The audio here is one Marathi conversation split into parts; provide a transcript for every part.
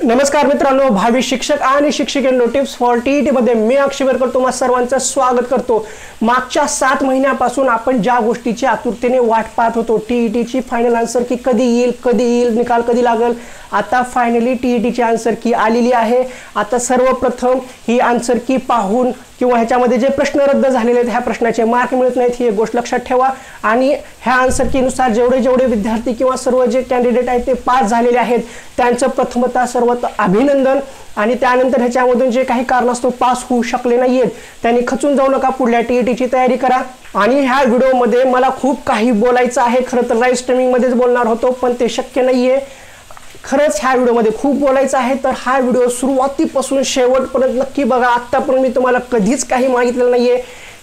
नमस्कार मित्रांनो, भावी शिक्षक आणि शिक्षिकेंनो, टिप्स फॉर टीईटी मध्ये मी अक्षय बेरकर तुम्हा सर्वांचं स्वागत करतो। मागच्या 7 महिन्यापासून आपण ज्या गोष्टीची आतुरतेने वाट पाहत होतो, टीईटीची फायनल आन्सर की कधी येईल, निकाल कधी लागेल, आता फायनली टीईटीची आन्सर की आलेली आहे। आता सर्वप्रथम ही आन्सर की पाहून किंवा ह्याच्यामध्ये जे प्रश्न रद्द झालेले आहेत ह्या प्रश्नाचे मार्क मिळत नाहीत ही एक गोष्ट लक्षात ठेवा। आणि ह्या आन्सर की नुसार जेवढे विद्यार्थी किंवा सर्व जे कॅन्डिडेट आहेत ते पास झालेले आहेत त्यांचं प्रथमतः सर्वात अभिनंदन। आणि त्यानंतर ह्याच्यामधून जे काही कारणास्तव पास होऊ शकले नाहीयेत त्यांनी खचून जाऊ नका, पुढल्या टीईटीची तयारी करा। आणि ह्या व्हिडिओमध्ये मला खूप काही बोलायचं आहे, खरं तर लाईव्ह स्ट्रीमिंग मध्येच बोलणार होतो पण ते शक्य नाहीये। खरंच ह्या व्हिडिओमध्ये खूप बोलायचं आहे, तर हा व्हिडिओ सुरुवातीपासून शेवटपर्यंत नक्की बघा। आतापर्यंत मी तुम्हाला कधीच काही मागितलेलं नाहीये।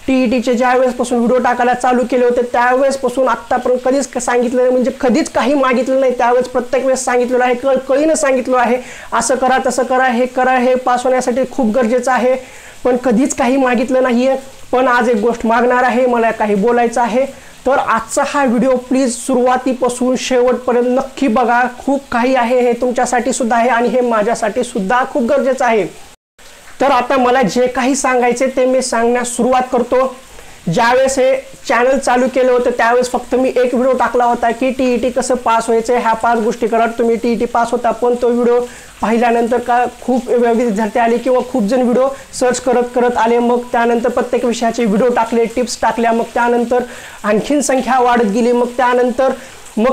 टीईटीचे ज्या वेळेसपासून व्हिडिओ टाकायला चालू केले होते त्यावेळेसपासून आतापर्यंत कधीच सांगितलेलं म्हणजे कधीच काही मागितलं नाही। त्यावेळेस प्रत्येक वेळेस सांगितलेलं आहे, कळीनं सांगितलं आहे, असं करा तसं करा, हे करा, हे पास होण्यासाठी खूप गरजेचं आहे, पण कधीच काही मागितलं नाहीये। पण आज एक गोष्ट मागणार आहे, मला काही बोलायचं आहे। तर आजचा हा व्हिडिओ प्लीज सुरुवातीपासून शेवटपर्यंत नक्की बघा। खूप काही आहे, हे तुमच्यासाठी सुद्धा आहे आणि हे माझ्यासाठी सुद्धा खूप गरजेचं आहे। तर आता मला जे काही सांगायचे ते मी सांगण्यास सुरुवात करतो। ज्यावेळेस हे चॅनल चालू केलं होतं त्यावेळेस फक्त मी एक व्हिडिओ टाकला होता की टीईटी कसं पास व्हायचं, ह्या 5 गोष्टी करत तुम्ही टीईटी पास होता। पण तो व्हिडिओ पाहिल्यानंतर का खूप विद्यार्थी आले किंवा खूप जण व्हिडिओ सर्च करत आले, मग त्यानंतर प्रत्येक विषयाचे व्हिडिओ टाकले, टिप्स टाकल्या, मग त्यानंतर आणखीन संख्या वाढत गेली, मग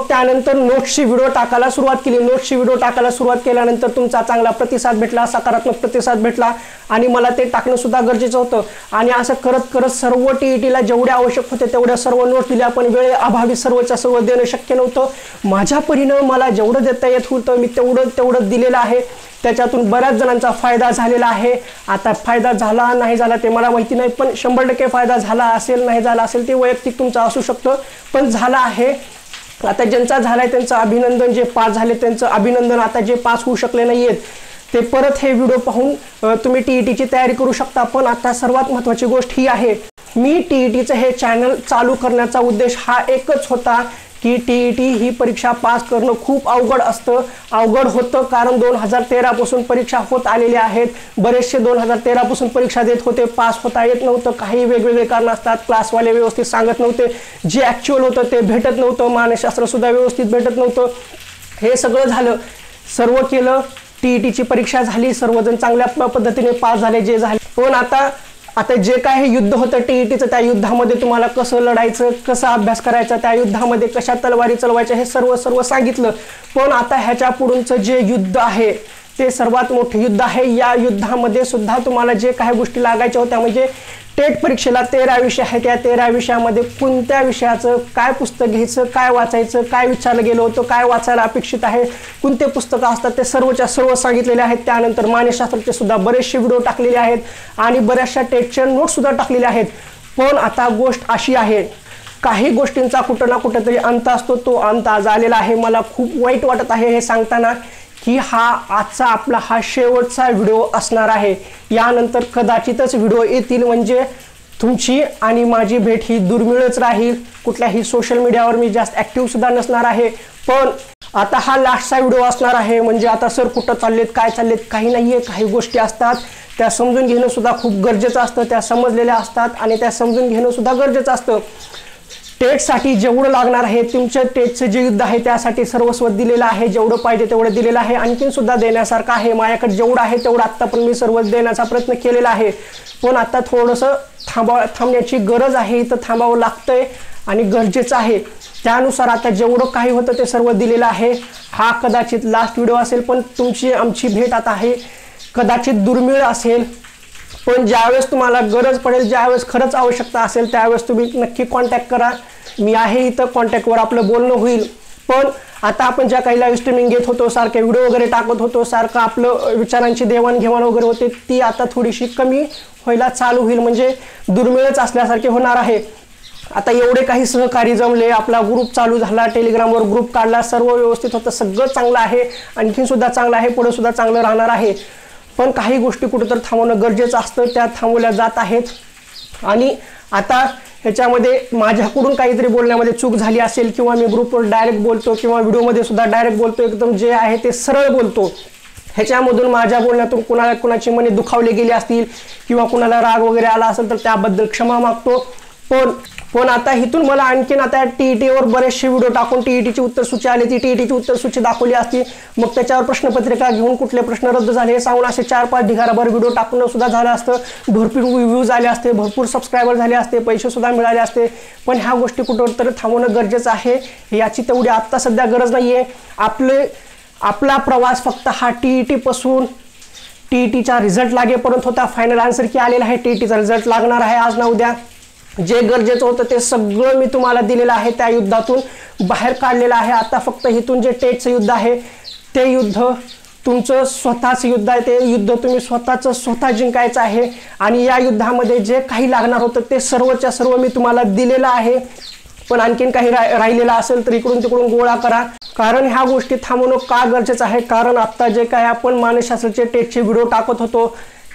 त्यानंतर नोट्सची व्हिडिओ टाकायला सुरुवात केली। नोट्सची व्हिडिओ टाकायला सुरुवात केल्यानंतर तुमचा चांगला प्रतिसाद भेटला, सकारात्मक प्रतिसाद भेटला आणि मला ते टाकणं सुद्धा गरजेचं होतं। आणि असं करत सर्व टीईटीला जेवढे आवश्यक होते तेवढ्या सर्व नोट्स दिल्या, पण वेळेअभावी सर्वच्या सर्व देणं शक्य नव्हतं। माझ्या परीनं मला जेवढं देता येत होतं मी तेवढं दिलेलं आहे। त्याच्यातून बऱ्याच जणांचा फायदा झालेला आहे। आता फायदा झाला नाही झाला ते मला माहिती नाही, पण 100% फायदा झाला असेल नाही झाला असेल ते वैयक्तिक तुमचं असू शकतं, पण झाला आहे। आता ज्यांचा झालाय त्यांचं अभिनंदन, जे पास झाले त्यांचं अभिनंदन। आता जे पास होऊ शकले नाहीयेत ते परत हे व्हिडिओ पाहून तुम्ही टीईटीची तयारी करू शकता। पण आता सर्वात महत्त्वाची गोष्ट ही आहे, मी टीईटीचं हे चॅनल चालू करण्याचा उद्देश हा एकच होता की टीईटी ही परीक्षा पास करणं खूप अवघड असतं, अवघड होतं, कारण 2013 पासून परीक्षा होत आलेल्या आहेत। बरेचसे 2013 पासून परीक्षा देत होते, पास होता येत नव्हतं, काही वेगवेगळे कारण असतात, क्लासवाले व्यवस्थित सांगत नव्हते, जे ॲक्च्युअल होतं ते भेटत नव्हतं, मानसशास्त्र सुद्धा व्यवस्थित भेटत नव्हतं। हे सगळं झालं, सर्व केलं, टीईटीची परीक्षा झाली, सर्वजण चांगल्या पद्धतीने पास झाले जे झाले। पण आता जे काय हे युद्ध होतं टीईटीचं, त्या युद्धामध्ये तुम्हाला कसं लढायचं, कसा अभ्यास करायचा, त्या युद्धामध्ये कशा तलवारी चालवायच्या हे सर्व सांगितलं। पण आता ह्याच्या पुढचं जे युद्ध आहे ते सर्वात मोठे युद्ध आहे। या युद्धामध्ये सुद्धा तुम्हाला जे काही गोष्टी लागायच्या होत्या, म्हणजे टेट परीक्षेला 13 विषय आहेत, त्या 13 विषयामध्ये कोणत्या विषयाचं काय पुस्तक घ्यायचं, काय वाचायचं, काय विचारलं गेलं होतं, काय वाचायला अपेक्षित आहे, कोणते पुस्तकं असतात ते सर्वच्या सर्व सांगितलेले आहेत। त्यानंतर मानसशास्त्राचे सुद्धा बरेचसे व्हिडिओ टाकलेले आहेत आणि बऱ्याचशा टेटच्या नोट्स सुद्धा टाकलेल्या आहेत। पण आता गोष्ट अशी आहे, काही गोष्टींचा कुठं ना कुठं तरी अंत असतो, तो अंत आज आलेला आहे। मला खूप वाईट वाटत आहे हे सांगताना की आजचा आपला हा शेवटचा व्हिडिओ असणार आहे। यानंतर कदाचितच व्हिडिओ येतील, म्हणजे तुमची आणि माझी भेट ही दुर्मिळच राहील। कुठल्याही सोशल मीडियावर मी जास्त ॲक्टिव्ह सुद्धा नसणार आहे। पण आता हा लास्टचा व्हिडिओ असणार आहे, म्हणजे आता सर कुठं चाललेत, काय चाललेत, काही नाहीये, काही गोष्टी असतात त्या समजून घेणं सुद्धा खूप गरजेचं असतं, त्या समजलेल्या असतात आणि त्या समजून घेणं सुद्धा गरजेचं असतं। टेटसाठी जेवढं लागणार आहे, तुमच्या टेटचं जे युद्ध आहे त्यासाठी सर्वस्व दिलेलं आहे, जेवढं पाहिजे तेवढं दिलेलं आहे, आणखीन सुद्धा देण्यासारखं आहे। माझ्याकडे जेवढं आहे तेवढं आत्तापर्यंत मी सर्व देण्याचा प्रयत्न केलेला आहे। पण आता थोडंसं थांबण्याची गरज आहे, इथं थांबावं लागतंय आणि गरजेचं आहे। त्यानुसार आता जेवढं काही होतं ते सर्व दिलेलं आहे। हा कदाचित लास्ट व्हिडिओ असेल, पण तुमची आमची भेट आता आहे कदाचित दुर्मिळ असेल, पण ज्यावेळेस तुम्हाला गरज पडेल, ज्यावेळेस खरंच आवश्यकता असेल त्यावेळेस तुम्ही नक्की कॉन्टॅक्ट करा, मी आहे इथं, कॉन्टॅक्टवर आपलं बोलणं होईल। पण आता आपण ज्या काही लाईव्ह स्ट्रीमिंग घेत होतो, सारखे व्हिडिओ वगैरे टाकत होतो, सारखं आपलं विचारांची देवाणघेवाण वगैरे होते, ती आता थोडीशी कमी व्हायला चालू होईल, म्हणजे दुर्मिळच असल्यासारखे होणार आहे। आता एवढे काही सहकारी जमले, आपला ग्रुप चालू झाला, टेलिग्रामवर ग्रुप काढला, सर्व व्यवस्थित होतं, सगळं चांगलं आहे, आणखीन सुद्धा चांगलं आहे, पुढे सुद्धा चांगलं राहणार आहे। पण काही गोष्टी कुठं तर थांबवणं गरजेचं असतं, त्या थांबवल्या जात आहेत। आणि आता ह्याच्यामध्ये माझ्याकडून काहीतरी बोलण्यामध्ये चूक झाली असेल किंवा मी ग्रुपवर डायरेक्ट बोलतो किंवा व्हिडिओमध्ये सुद्धा डायरेक्ट बोलतो, एकदम जे आहे ते सरळ बोलतो, ह्याच्यामधून माझ्या बोलण्यातून कुणाची मने दुखावले गेली असतील किंवा कुणाला राग वगैरे आला असेल तर त्याबद्दल क्षमा मागतो। पण आता इथून मला आणखीन आता टीईटीवर बरेचसे व्हिडिओ टाकून टीईटीची उत्तरसूची आली, ती टीईटीची उत्तरसूची दाखवली असती, मग त्याच्यावर प्रश्नपत्रिका घेऊन कुठले प्रश्न रद्द झाले हे सांगून असे 4-5 ढिगाराभर व्हिडिओ टाकून सुद्धा झालं असतं, भरपूर व्ह्यूज आले असते, भरपूर सबस्क्रायबर झाले असते, पैसे सुद्धा मिळाले असते। पण ह्या गोष्टी कुठंतरी थांबवणं गरजेचं आहे, याची तेवढी आत्ता सध्या गरज नाहीये। आपला प्रवास फक्त हा टीईटी पासून टीईटीचा रिझल्ट लागेपर्यंत होता। फायनल आन्सर की आलेला आहे, टीईटीचा रिझल्ट लागणार आहे आज ना उद्या। जे गरजेचं होतं ते सगळं मी तुम्हाला दिलेलं आहे, त्या युद्धातून बाहेर काढलेलं आहे। आता फक्त इथून जे टेटचं युद्ध आहे ते युद्ध तुमचं स्वतःचं युद्ध आहे, ते युद्ध तुम्ही स्वतः जिंकायचं आहे। आणि या युद्धामध्ये जे काही लागणार होतं ते सर्वच्या सर्व मी तुम्हाला दिलेलं आहे। पण आणखीन काही राहिलेलं असेल तर इकडून तिकडून गोळा करा, कारण ह्या गोष्टी थांबवणं का गरजेचं आहे, कारण आता जे काही आपण मानसशास्त्राचे टेटचे व्हिडिओ टाकत होतो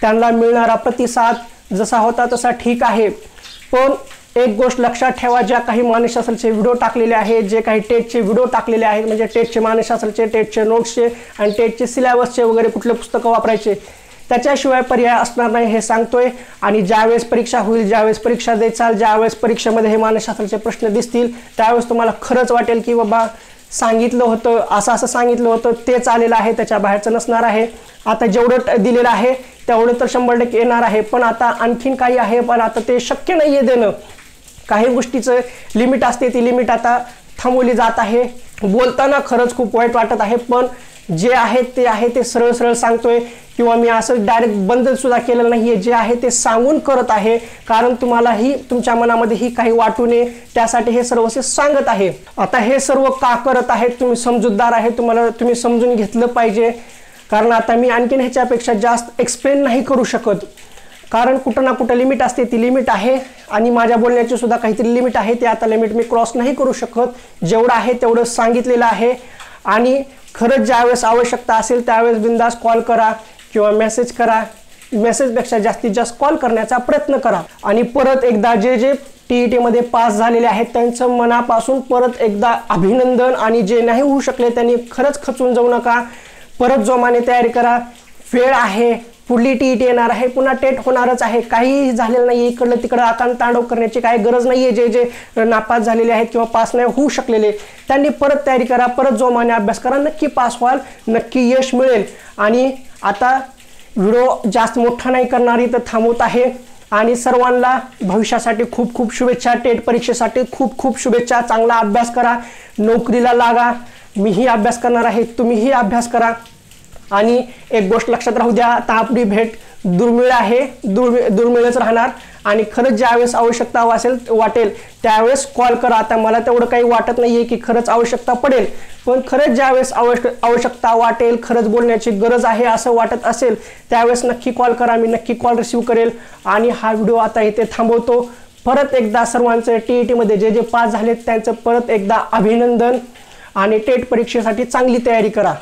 त्यांना मिळणारा प्रतिसाद जसा होता तसा ठीक आहे। पण एक गोष्ट लक्षात ठेवा, ज्या काही मानसशास्त्राचे व्हिडिओ टाकलेले आहेत, जे काही टेटचे व्हिडिओ टाकलेले आहेत, म्हणजे टेटचे मानसशास्त्राचे, टेटचे नोट्सचे आणि टेटचे सिलेबसचे वगैरे कुठले पुस्तकं वापरायचे, त्याच्याशिवाय पर्याय असणार नाही हे सांगतोय। आणि ज्यावेळेस परीक्षा होईल, ज्यावेळेस परीक्षा द्यायचाल, ज्यावेळेस परीक्षेमध्ये हे मानसशास्त्राचे प्रश्न दिसतील त्यावेळेस तुम्हाला खरंच वाटेल की बाबा सांगितलं होतं, असं सांगितलं होतं, तेच आलेलं आहे, त्याच्या बाहेरचं नसणार आहे। आता जेवढं दिलेलं आहे तेवढं तर 100% येणार आहे, पण आता आणखीन काही आहे, पण आता ते शक्य नाहीये देणं। काही गोष्टीचं लिमिट असते, ती लिमिट आता थांबवली जात आहे। बोलताना खरंच खूप वाईट वाटत आहे, पण जे आहे ते सरळ सांगतोय, किंवा मी असं डायरेक्ट बंद सुद्धा केलेलं नाहीये, जे आहे ते सांगून करत आहे, कारण तुम्हालाही तुमच्या मनामध्ये ही काही वाटू नये त्यासाठी हे सर्व सांगत आहे। आता हे सर्व का करत आहे, तुम्ही समजूतदार आहे, तुम्ही समजून घेतलं पाहिजे, कारण आता मी आणखीन ह्याच्यापेक्षा जास्त एक्सप्लेन नाही करू शकत, कारण कुठं ना कुठं लिमिट असते, ती लिमिट आहे। आणि माझ्या बोलण्याची सुद्धा काहीतरी लिमिट आहे, ते आता लिमिट मी क्रॉस नाही करू शकत। जेवढं आहे तेवढं सांगितलेलं आहे। आणि खरंच ज्यावेळेस आवश्यकता असेल त्यावेळेस बिंदास कॉल करा किंवा मेसेज करा, मेसेजपेक्षा जास्तीत जास्त कॉल करण्याचा प्रयत्न करा। आणि परत एकदा जे टीईटी मध्ये पास झालेले आहेत त्यांचं मनापासून परत एकदा अभिनंदन, आणि जे नाही होऊ शकले त्यांनी खरंच खचून जाऊ नका, परत जोमाने तयारी करा, वेळ आहे, पुढली टीईटी येणार आहे, पुन्हा टेट होणारच आहे, काही झालेलं नाही, इकडलं तिकडं आकांत तांडव करण्याची काही गरज नाहीये। जे नापास झालेले आहेत किंवा पास नाही होऊ शकलेले त्यांनी परत तयारी करा, परत जोमाने अभ्यास करा, नक्की पास व्हाल, नक्की यश मिळेल। आणि आता व्हिडिओ जास्त मोठा नाही करणार, इथं थांबवत आहे। आणि सर्वांना भविष्यासाठी खूप खूप शुभेच्छा, टेट परीक्षेसाठी खूप खूप शुभेच्छा। चांगला अभ्यास करा, नोकरीला लागा, मीही अभ्यास करणार आहे, तुम्हीही अभ्यास करा। आणि एक गोष्ट लक्षात राहू द्या, आता आपली भेट दुर्मिळ आहे, दुर्मिळच राहणार। आणि खरंच ज्यावेळेस आवश्यकता वाटेल त्यावेळेस कॉल करा। आता मला तेवढं काही वाटत नाहीये की खरंच आवश्यकता पडेल, पण खरंच ज्यावेळेस आवश्यकता वाटेल, खरंच बोलण्याची गरज आहे असं वाटत असेल त्यावेळेस नक्की कॉल करा, मी नक्की कॉल रिसीव्ह करेल। आणि हा व्हिडिओ आता इथे थांबवतो। परत एकदा सर्वांचं टीईटी मध्ये जे पास झालेत त्यांचं परत एकदा अभिनंदन, आणि टेट परीक्षेसाठी चांगली तयारी करा।